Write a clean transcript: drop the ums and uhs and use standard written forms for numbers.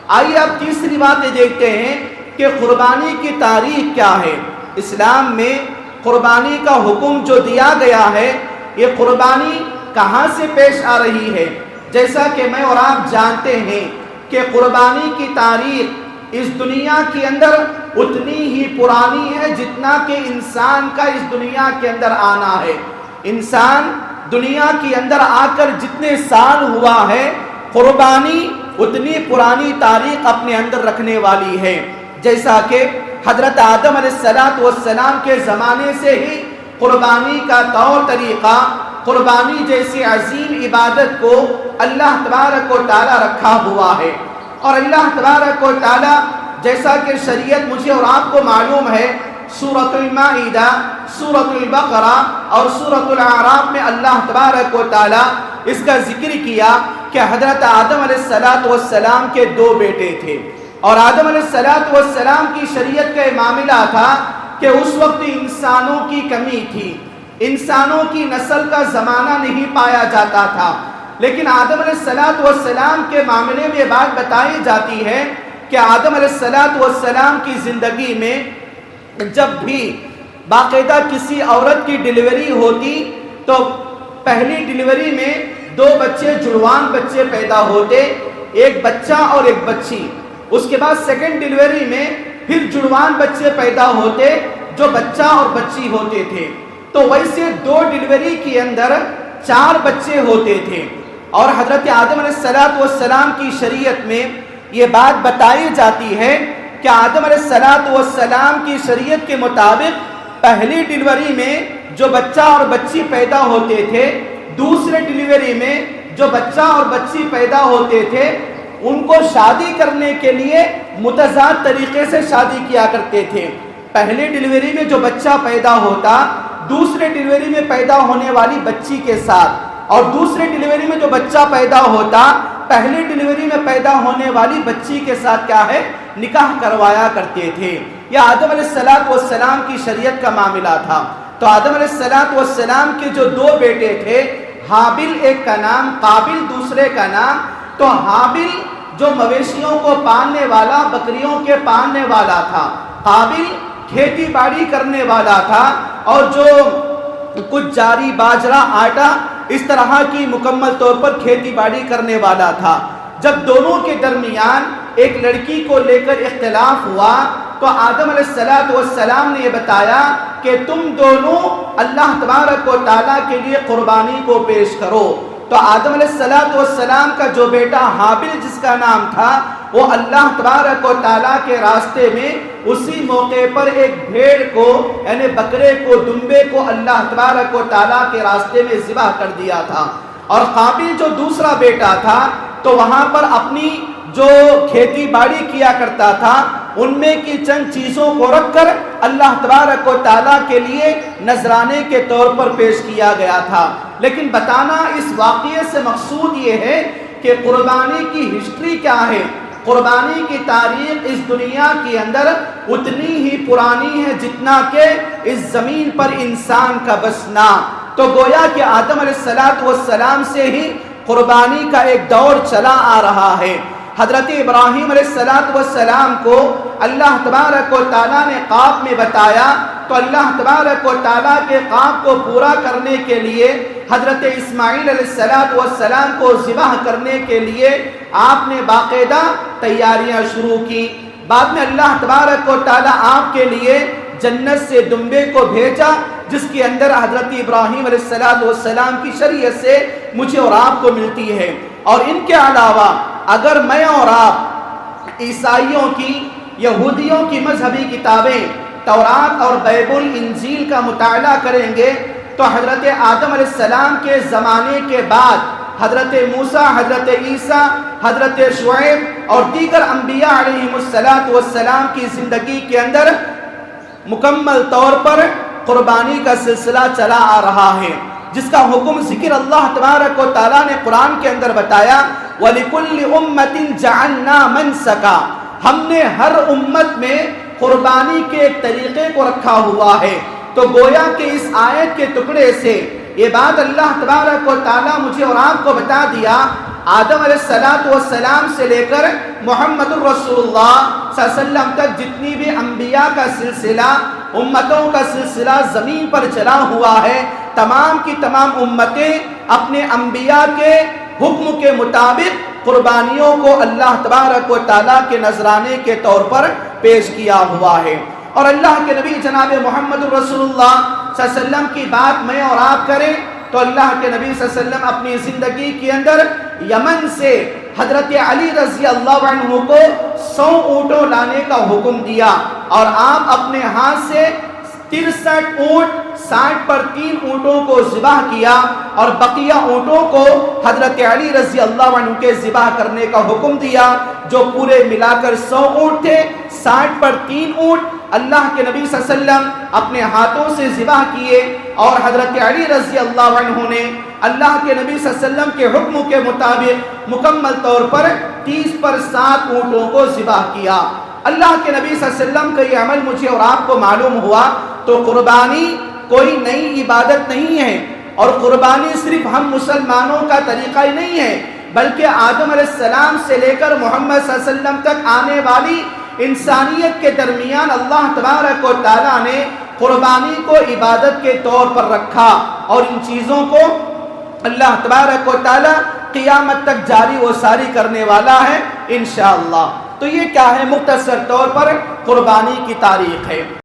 آئیے اب تیسری بات یہ دیکھتے ہیں کہ قربانی کی تاریخ کیا ہے۔ اسلام میں قربانی کا حکم جو دیا گیا ہے، یہ قربانی کہاں سے پیش آ رہی ہے؟ جیسا کہ میں اور آپ جانتے ہیں کہ قربانی کی تاریخ اس دنیا کے اندر اتنی ہی پرانی ہے جتنا کہ انسان کا اس دنیا کے اندر آنا ہے۔ انسان دنیا کے اندر آ کر جتنے سال ہوا ہے، قربانی اتنی پرانی تاریخ اپنے اندر رکھنے والی ہے۔ جیسا کہ حضرت آدم علیہ السلام کے زمانے سے ہی قربانی کا طور طریقہ، قربانی جیسی عظیم عبادت کو اللہ تبارک و تعالی رکھا ہوا ہے۔ اور اللہ تبارک و تعالی جیسا کہ شریعت مجھے اور آپ کو معلوم ہے، سورۃ المائدہ، سورۃ البقرہ اور سورۃ الاعراف میں اللہ تبارک و تعالی اس کا ذکر کیا کہ حضرت آدم علیہ السلام کے 2 بیٹے تھے، اور آدم علیہ السلام کی شریعت کا معاملہ تھا کہ اس وقت انسانوں کی کمی تھی، انسانوں کی نسل کا زمانہ نہیں پایا جاتا تھا۔ لیکن آدم علیہ السلام کے معاملے میں یہ بات بتائی جاتی ہے کہ آدم علیہ السلام کی زندگی میں جب بھی باقاعدہ کسی عورت کی ڈیلیوری ہوتی تو پہلی ڈیلیوری میں 2 بچے، جڑوان بچے پیدا ہوتے، ایک بچہ اور ایک بچی۔ اس کے بعد سیکنڈ ڈیلیوری میں پھر جڑوان بچے پیدا ہوتے جو بچہ اور بچی ہوتے تھے۔ تو ویسے 2 ڈیلیوری کے اندر 4 بچے ہوتے تھے، اور حضرت آدم علیہ السلام کی شریعت میں یہ بات بتائی جاتی ہے کہ آدم علیہ السلام کی شریعت کے مطابق پہلی ڈیلیوری میں جو بچہ اور بچی پیدا ہوتے تھے، دوسرے ڈیلیوری میں جو بچہ اور بچی پیدا ہوتے تھے، ان کو شادی کرنے کے لیے متضاد طریقے سے شادی کیا کرتے تھے۔ پہلی ڈیلیوری میں جو بچہ پیدا ہوتا، دوسرے ڈیلیوری میں پیدا ہونے والی بچی کے ساتھ، اور دوسرے ڈیلیوری میں جو بچہ پیدا ہوتا، پہلی ڈیلیوری میں پیدا ہونے والی بچی کے ساتھ کیا ہے، نکاح کروایا کرتے تھے۔ یہ آدم علیہ السلام کی شریعت کا معاملہ تھا۔ تو آدم علیہ السلام کے جو 2 بیٹے تھے، حابل ایک کا نام، قابل دوسرے کا نام۔ تو حابل جو مویشیوں کو پالنے والا، بکریوں کے پالنے والا تھا، قابل کھیتی باڑی کرنے والا تھا، اور جو کچھ جاری، باجرہ، آٹا، اس طرح کی مکمل طور پر کھیتی باڑی کرنے والا تھا۔ جب دونوں کے درمیان ایک لڑکی کو لے کر اختلاف ہوا تو آدم علیہ السلام نے یہ بتایا کہ تم دونوں اللہ تبارک و تعالیٰ کے لیے قربانی کو پیش کرو۔ تو آدم علیہ السلام کا جو بیٹا حابل جس کا نام تھا، وہ اللہ تبارک و تعالیٰ کے راستے میں اسی موقع پر ایک بھیڑ کو، یعنی بکرے کو، دمبے کو اللہ تبارک و تعالیٰ کے راستے میں ذبح کر دیا تھا۔ اور قابل جو دوسرا بیٹا تھا، تو وہاں پر اپنی جو کھیتی باڑی کیا کرتا تھا، ان میں کی چند چیزوں کو رکھ کر اللہ تبارک و تعالیٰ کے لیے نذرانے کے طور پر پیش کیا گیا تھا۔ لیکن بتانا اس واقعے سے مقصود یہ ہے کہ قربانی کی ہسٹری کیا ہے، قربانی کی تاریخ اس دنیا کے اندر اتنی ہی پرانی ہے جتنا کہ اس زمین پر انسان کا بسنا۔ تو گویا کہ آدم علیہ السلام سے ہی قربانی کا ایک دور چلا آ رہا ہے۔ حضرت ابراہیم علیہ السلام کو اللہ تبارک و تعالیٰ نے خواب میں بتایا، تو اللہ تبارک و تعالیٰ کے خواب کو پورا کرنے کے لیے حضرت اسماعیل علیہ السلام کو ذبح کرنے کے لیے آپ نے باقاعدہ تیاریاں شروع کی۔ بعد میں اللہ تبارک و تعالیٰ آپ کے لیے جنت سے دمبے کو بھیجا، جس کے اندر حضرت ابراہیم علیہ السلام کی شریعت سے مجھے اور آپ کو ملتی ہے۔ اور ان کے علاوہ اگر میں اور آپ عیسائیوں کی، یہودیوں کی مذہبی کتابیں تورات اور بائبل، انجیل کا مطالعہ کریں گے تو حضرت آدم علیہ السلام کے زمانے کے بعد حضرت موسیٰ، حضرت عیسیٰ، حضرت شعیب اور دیگر انبیاء علیہم السلام کی زندگی کے اندر مکمل طور پر قربانی کا سلسلہ چلا آ رہا ہے، جس کا حکم ذکر اللہ تبارک و تعالیٰ نے قرآن کے اندر بتایا، وَلِكُلِّ أُمَّةٍ جَعَلْنَا مَنْسَكًا، ہم نے ہر امت میں قربانی کے ایک طریقے کو رکھا ہوا ہے۔ تو گویا کہ اس آیت کے ٹکڑے سے یہ بات اللہ تبارک و تعالیٰ مجھے اور آپ کو بتا دیا آدم علیہ السلام سے لے کر محمد الرسول اللہ صلی اللہ علیہ وسلم تک جتنی بھی انبیاء کا سلسلہ، امتوں کا سلسلہ زمین پر چلا ہوا ہے، تمام کی تمام امتیں اپنے انبیاء کے حکم کے مطابق قربانیوں کو اللہ تبارک و تعالیٰ کے نذرانے کے طور پر پیش کیا ہوا ہے۔ اور اللہ کے نبی جناب محمد الرسول اللہ صلی اللہ علیہ وسلم کی بات میں اور آپ کریں تو اللہ کے نبی صلی اللہ علیہ وسلم اپنی زندگی کے اندر یمن سے حضرت علی رضی اللہ عنہ کو 100 اونٹوں لانے کا حکم دیا، اور آپ اپنے ہاتھ سے 63 اونٹ 60 پر 3 اونٹوں کو ذبح کیا، اور بقیہ اونٹوں کو حضرت علی رضی اللہ عنہ کے ذبح کرنے کا حکم دیا، جو پورے ملا کر 100 اونٹ تھے۔ 60 پر 3 اونٹ اللہ کے نبی صلی اللہ علیہ وسلم اپنے ہاتھوں سے ذبح کیے، اور حضرت علی رضی اللہ عنہ نے اللہ کے نبی صلی اللہ علیہ وسلم کے حکم کے مطابق مکمل طور پر 30 پر 7 اونٹوں کو ذبح کیا۔ اللہ کے نبی صلی اللہ علیہ وسلم کا یہ عمل مجھے اور آپ کو معلوم ہوا تو قربانی کوئی نئی عبادت نہیں ہے، اور قربانی صرف ہم مسلمانوں کا طریقہ ہی نہیں ہے، بلکہ آدم علیہ السلام سے لے کر محمد صلی اللہ علیہ وسلم تک آنے والی انسانیت کے درمیان اللہ تبارک و تعالیٰ نے قربانی کو عبادت کے طور پر رکھا، اور ان چیزوں کو اللہ تبارک و تعالیٰ قیامت تک جاری و ساری کرنے والا ہے انشاءاللہ۔ تو یہ کیا ہے؟ مختصر طور پر قربانی کی تاریخ ہے۔